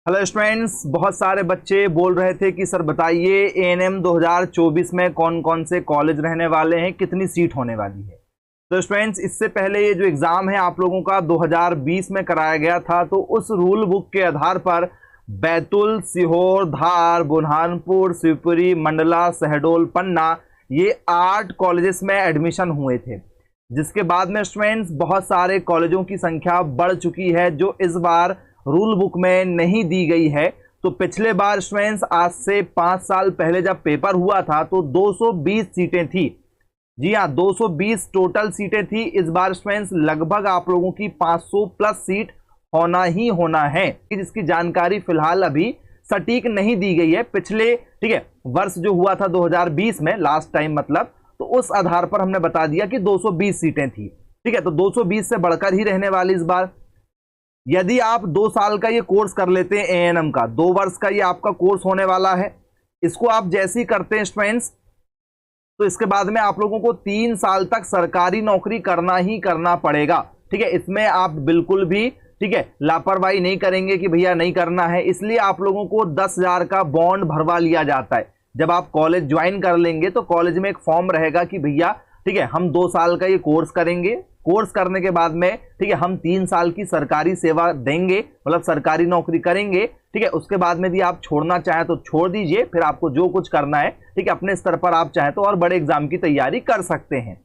Hello students, बहुत सारे बच्चे बोल रहे थे कि सर बताइए एएनएम 2024 में कौन कौन से कॉलेज रहने वाले हैं, कितनी सीट होने वाली है। तो स्टूडेंट्स, इससे पहले ये जो एग्ज़ाम है आप लोगों का 2020 में कराया गया था, तो उस रूल बुक के आधार पर बैतूल, सीहोर, धार, बुरहानपुर, शिवपुरी, मंडला, शहडोल, पन्ना, ये 8 कॉलेजेस में एडमिशन हुए थे। जिसके बाद में स्टूडेंट्स बहुत सारे कॉलेजों की संख्या बढ़ चुकी है जो इस बार रूल बुक में नहीं दी गई है। तो पिछले बार स्टूडेंट्स आज से 5 साल पहले जब पेपर हुआ था तो 220 सीटें थी। जी हाँ, 220 टोटल सीटें थी। इस बार स्टूडेंट्स लगभग आप लोगों की 500 प्लस सीट होना ही होना है, जिसकी जानकारी फिलहाल अभी सटीक नहीं दी गई है। पिछले वर्ष जो हुआ था 2020 में लास्ट टाइम मतलब, तो उस आधार पर हमने बता दिया कि 220 सीटें थी। तो 220 से बढ़कर ही रहने वाली इस बार। यदि आप 2 साल का ये कोर्स कर लेते हैं एएनएम का, 2 वर्ष का ये आपका कोर्स होने वाला है। इसको आप जैसे ही करते हैं स्टूडेंट्स, तो इसके बाद में आप लोगों को 3 साल तक सरकारी नौकरी करना ही करना पड़ेगा। इसमें आप बिल्कुल भी लापरवाही नहीं करेंगे कि भैया नहीं करना है। इसलिए आप लोगों को 10,000 का बॉन्ड भरवा लिया जाता है। जब आप कॉलेज ज्वाइन कर लेंगे तो कॉलेज में एक फॉर्म रहेगा कि भैया हम 2 साल का ये कोर्स करेंगे। कोर्स करने के बाद में हम 3 साल की सरकारी सेवा देंगे, मतलब सरकारी नौकरी करेंगे। उसके बाद में यदि आप छोड़ना चाहें तो छोड़ दीजिए, फिर आपको जो कुछ करना है अपने स्तर पर आप चाहें तो और बड़े एग्जाम की तैयारी कर सकते हैं।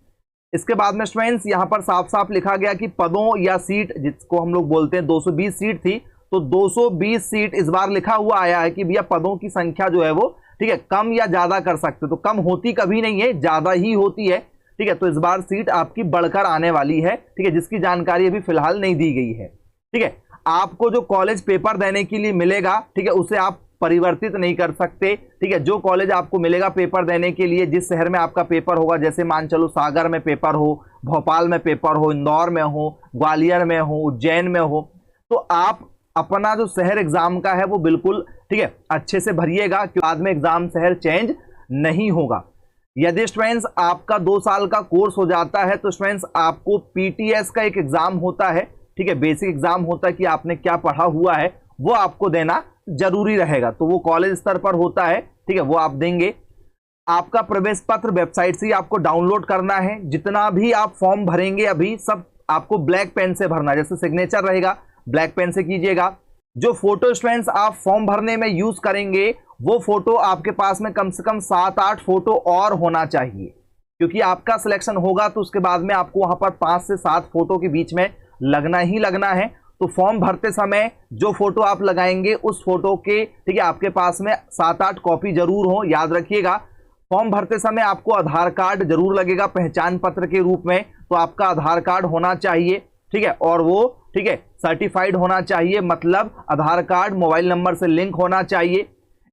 इसके बाद में स्टूडेंट्स यहाँ पर साफ साफ लिखा गया कि पदों या सीट, जिसको हम लोग बोलते हैं 220 सीट थी, तो 220 सीट इस बार लिखा हुआ आया है कि भैया पदों की संख्या जो है वो कम या ज्यादा कर सकते। तो कम होती कभी नहीं है, ज्यादा ही होती है। तो इस बार सीट आपकी बढ़कर आने वाली है, जिसकी जानकारी अभी फिलहाल नहीं दी गई है। आपको जो कॉलेज पेपर देने के लिए मिलेगा, उसे आप परिवर्तित नहीं कर सकते। जो कॉलेज आपको मिलेगा पेपर देने के लिए, जिस शहर में आपका पेपर होगा, जैसे मान चलो सागर में पेपर हो, भोपाल में पेपर हो, इंदौर में हो, ग्वालियर में हो, उज्जैन में हो, तो आप अपना जो शहर एग्जाम का है वो बिल्कुल अच्छे से भरिएगा, कि बाद में एग्जाम शहर चेंज नहीं होगा। यदि स्टूडेंट्स आपका 2 साल का कोर्स हो जाता है तो स्टूडेंट्स आपको पीटीएस का एक एग्जाम होता है, बेसिक एग्जाम होता है कि आपने क्या पढ़ा हुआ है, वो आपको देना जरूरी रहेगा। तो वो कॉलेज स्तर पर होता है, वो आप देंगे। आपका प्रवेश पत्र वेबसाइट से ही आपको डाउनलोड करना है। जितना भी आप फॉर्म भरेंगे अभी सब आपको ब्लैक पेन से भरना है, जैसे सिग्नेचर रहेगा ब्लैक पेन से कीजिएगा। जो फोटो स्टूडेंट्स आप फॉर्म भरने में यूज करेंगे, वो फोटो आपके पास में कम से कम 7-8 फोटो और होना चाहिए, क्योंकि आपका सिलेक्शन होगा तो उसके बाद में आपको वहां पर 5 से 7 फोटो के बीच में लगना ही लगना है। तो फॉर्म भरते समय जो फोटो आप लगाएंगे उस फोटो के आपके पास में 7-8 कॉपी जरूर हो, याद रखिएगा। फॉर्म भरते समय आपको आधार कार्ड जरूर लगेगा पहचान पत्र के रूप में, तो आपका आधार कार्ड होना चाहिए, और वो सर्टिफाइड होना चाहिए, मतलब आधार कार्ड मोबाइल नंबर से लिंक होना चाहिए।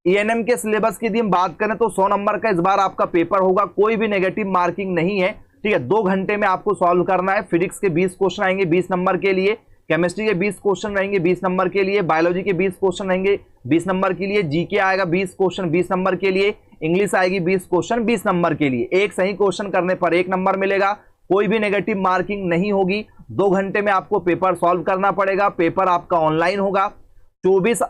एएनएम के सिलेबस की यदि हम बात करें तो 100 नंबर का इस बार आपका पेपर होगा, कोई भी नेगेटिव मार्किंग नहीं है। 2 घंटे में आपको सॉल्व करना है। फिजिक्स के 20 क्वेश्चन आएंगे 20 नंबर के लिए, केमिस्ट्री के 20 क्वेश्चन रहेंगे 20 नंबर के लिए, बायोलॉजी के 20 क्वेश्चन रहेंगे 20 नंबर के लिए, जीके आएगा 20 क्वेश्चन 20 नंबर के लिए, इंग्लिश आएगी 20 क्वेश्चन 20 नंबर के लिए। एक सही क्वेश्चन करने पर 1 नंबर मिलेगा, कोई भी नेगेटिव मार्किंग नहीं होगी। 2 घंटे में आपको पेपर सॉल्व करना पड़ेगा। पेपर आपका ऑनलाइन होगा। 24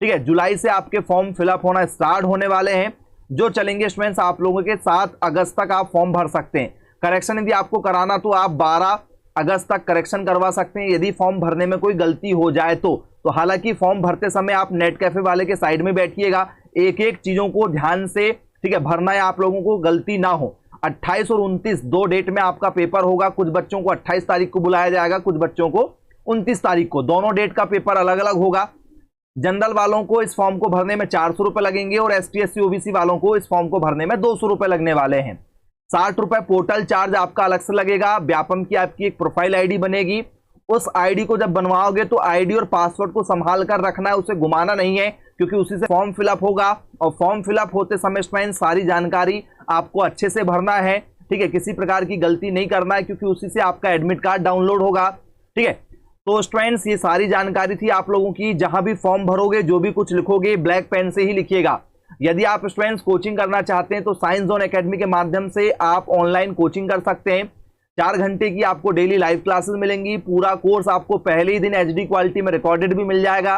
जुलाई से आपके फॉर्म फिलअप होना स्टार्ट होने वाले हैं, जो चलेंगे स्टूडेंट्स आप लोगों के 7 अगस्त तक आप फॉर्म भर सकते हैं। करेक्शन यदि आपको कराना तो आप 12 अगस्त तक करेक्शन करवा सकते हैं, यदि फॉर्म भरने में कोई गलती हो जाए तो हालांकि फॉर्म भरते समय आप नेट कैफे वाले के साइड में बैठिएगा, एक एक चीजों को ध्यान से भरना है, आप लोगों को गलती ना हो। 28 और 29 2 डेट में आपका पेपर होगा। कुछ बच्चों को 28 तारीख को बुलाया जाएगा, कुछ बच्चों को 29 तारीख को। दोनों डेट का पेपर अलग अलग होगा। जनरल वालों को इस फॉर्म को भरने में 400 रुपए लगेंगे और एसटी एससी ओबीसी वालों को इस फॉर्म को भरने में 200 रुपए लगने वाले हैं। 60 रुपए पोर्टल चार्ज आपका अलग से लगेगा। व्यापम की आपकी एक प्रोफाइल आईडी बनेगी, उस आईडी को जब बनवाओगे तो आईडी और पासवर्ड को संभाल कर रखना है, उसे घुमाना नहीं है, क्योंकि उसी से फॉर्म फिलअप होगा। और फॉर्म फिलअप होते समय स्टूडेंट सारी जानकारी आपको अच्छे से भरना है, किसी प्रकार की गलती नहीं करना है, क्योंकि उसी से आपका एडमिट कार्ड डाउनलोड होगा। तो स्टूडेंट्स ये सारी जानकारी थी आप लोगों की। जहां भी फॉर्म भरोगे, जो भी कुछ लिखोगे, ब्लैक पेन से ही लिखिएगा। यदि आप स्टूडेंट्स कोचिंग करना चाहते हैं तो साइंस जोन एकेडमी के माध्यम से आप ऑनलाइन कोचिंग कर सकते हैं। 4 घंटे की आपको डेली लाइव क्लासेस मिलेंगी। पूरा कोर्स आपको पहले ही दिन एचडी क्वालिटी में रिकॉर्डेड भी मिल जाएगा।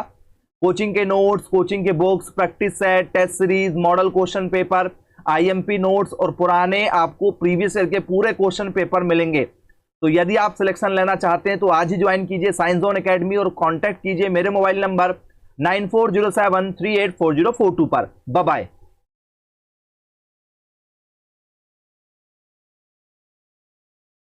कोचिंग के नोट्स, कोचिंग के books, practice set, test series, model question paper, IMP notes और पुराने आपको प्रीवियस ईयर के पूरे क्वेश्चन पेपर मिलेंगे। तो यदि आप सिलेक्शन लेना चाहते हैं तो आज ही ज्वाइन कीजिए साइंस जोन एकेडमी और कांटेक्ट कीजिए मेरे मोबाइल नंबर 9407384042 पर। Bye bye.